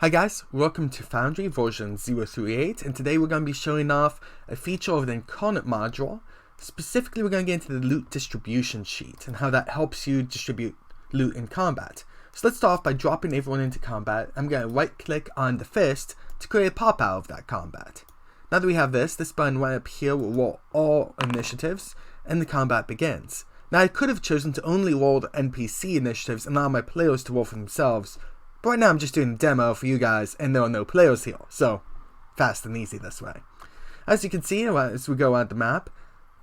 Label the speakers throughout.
Speaker 1: Hi guys, welcome to Foundry version 038, and today we're going to be showing off a feature of the Incarnate module. Specifically, we're going to get into the loot distribution sheet and how that helps you distribute loot in combat. So let's start off by dropping everyone into combat. I'm going to right click on the fist to create a pop out of that combat. Now that we have this button right up here will roll all initiatives and the combat begins. Now I could have chosen to only roll the NPC initiatives and allow my players to roll for themselves. But right now I'm just doing a demo for you guys and there are no players here, so fast and easy this way. As you can see as we go on the map,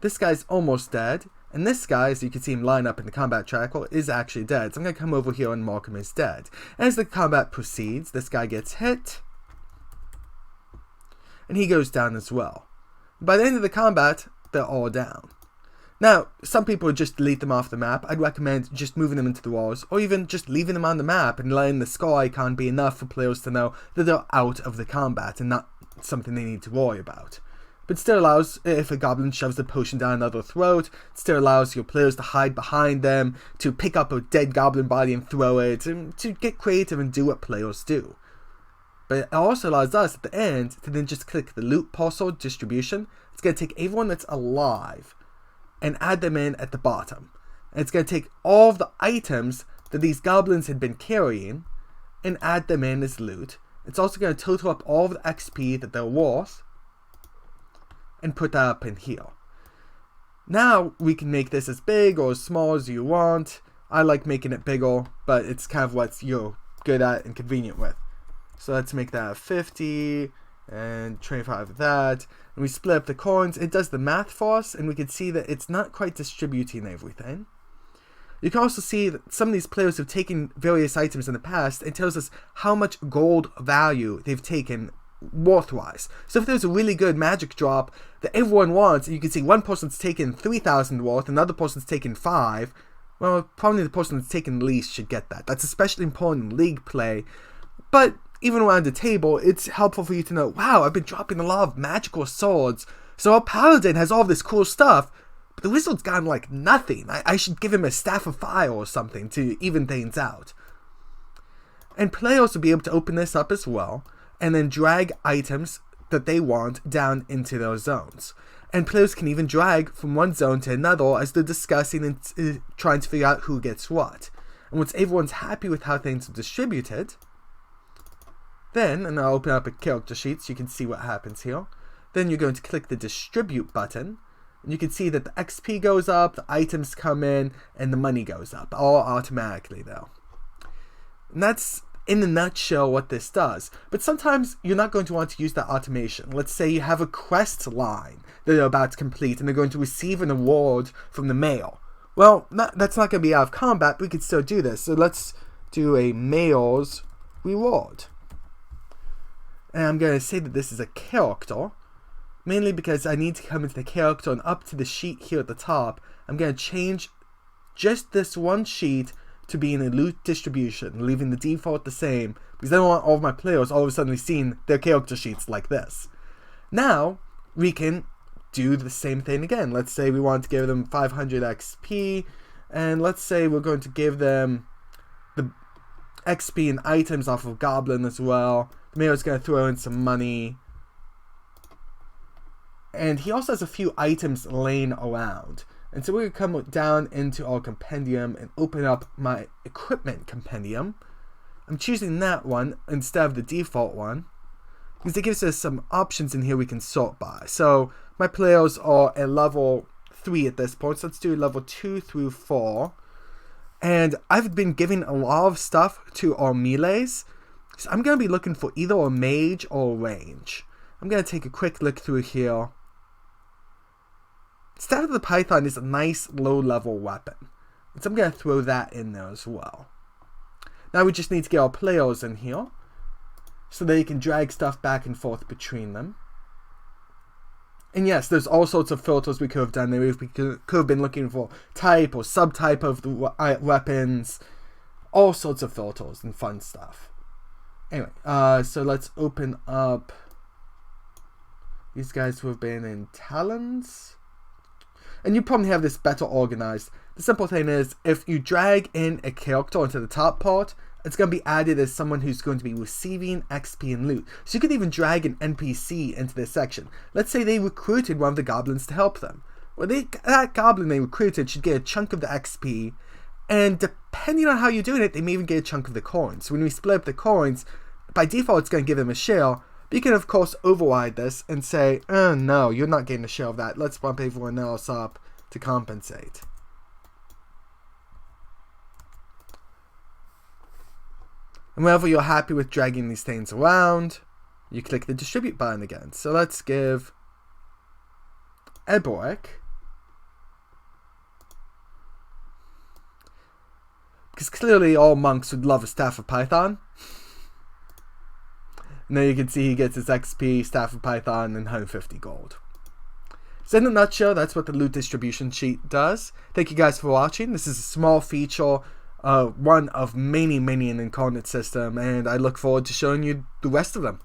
Speaker 1: this guy's almost dead, and this guy, as you can see him line up in the combat tracker, is actually dead. So I'm going to come over here and mark him as dead. As the combat proceeds, this guy gets hit, and he goes down as well. By the end of the combat, they're all down. Now, some people would just delete them off the map. I'd recommend just moving them into the walls, or even just leaving them on the map and letting the skull icon be enough for players to know that they're out of the combat and not something they need to worry about. But it still allows, if a goblin shoves a potion down another throat, it still allows your players to hide behind them, to pick up a dead goblin body and throw it, and to get creative and do what players do. But it also allows us at the end to then just click the loot parcel distribution. It's going to take everyone that's alive and add them in at the bottom. And it's going to take all of the items that these goblins had been carrying and add them in as loot. It's also going to total up all of the XP that they're worth and put that up in here. Now we can make this as big or as small as you want. I like making it bigger, but it's kind of what you're good at and convenient with. So let's make that 50 and 25 of that. And we split up the coins. It does the math for us, and we can see that it's not quite distributing everything. You can also see that some of these players have taken various items in the past. It tells us how much gold value they've taken worth-wise. So if there's a really good magic drop that everyone wants, and you can see one person's taken 3,000 worth, another person's taken 5, well, probably the person that's taken the least should get that. That's especially important in league play. But even around the table, it's helpful for you to know, wow, I've been dropping a lot of magical swords, so our paladin has all this cool stuff, but the wizard's gotten like nothing. I should give him a staff of fire or something to even things out. And players will be able to open this up as well, and then drag items that they want down into those zones. And players can even drag from one zone to another as they're discussing and trying to figure out who gets what. And once everyone's happy with how things are distributed, then, and I'll open up a character sheet so you can see what happens here. Then you're going to click the distribute button, and you can see that the XP goes up, the items come in, and the money goes up, all automatically though. And that's, in a nutshell, what this does. But sometimes you're not going to want to use that automation. Let's say you have a quest line that you're about to complete, and they're going to receive an award from the mail. Well, that's not going to be out of combat, but we could still do this. So let's do a mail's reward. And I'm going to say that this is a character, mainly because I need to come into the character and up to the sheet here at the top. I'm going to change just this one sheet to be in a loot distribution, leaving the default the same, because I don't want all of my players all of a sudden seeing their character sheets like this. Now, we can do the same thing again. Let's say we want to give them 500 XP, and let's say we're going to give them the XP and items off of Goblin as well. The mayor's going to throw in some money. And he also has a few items laying around. And so we're going to come down into our compendium and open up my equipment compendium. I'm choosing that one instead of the default one, because it gives us some options in here we can sort by. So my players are at level 3 at this point. So let's do level 2 through 4. And I've been giving a lot of stuff to our melees. So I'm going to be looking for either a mage or a range. I'm going to take a quick look through here. Staff of the Python is a nice low-level weapon. So I'm going to throw that in there as well. Now we just need to get our players in here, so they can drag stuff back and forth between them. And yes, there's all sorts of filters we could have done there. We could have been looking for type or subtype of the weapons. All sorts of filters and fun stuff. Anyway, so let's open up these guys who have been in Talons. And you probably have this better organized. The simple thing is, if you drag in a character onto the top part, it's going to be added as someone who's going to be receiving XP and loot. So you could even drag an NPC into this section. Let's say they recruited one of the goblins to help them. Well, that goblin they recruited should get a chunk of the XP, and depending on how you're doing it, they may even get a chunk of the coins. So when we split up the coins, by default it's going to give them a share, but you can of course override this and say, oh no, you're not getting a share of that, let's bump everyone else up to compensate. And whenever you're happy with dragging these things around, you click the distribute button again. So let's give Eboric, because clearly all monks would love a Staff of Python. And there you can see he gets his XP, Staff of Python, and 150 gold. So in a nutshell, that's what the loot distribution sheet does. Thank you guys for watching. This is a small feature, one of many in Incarnate system, and I look forward to showing you the rest of them.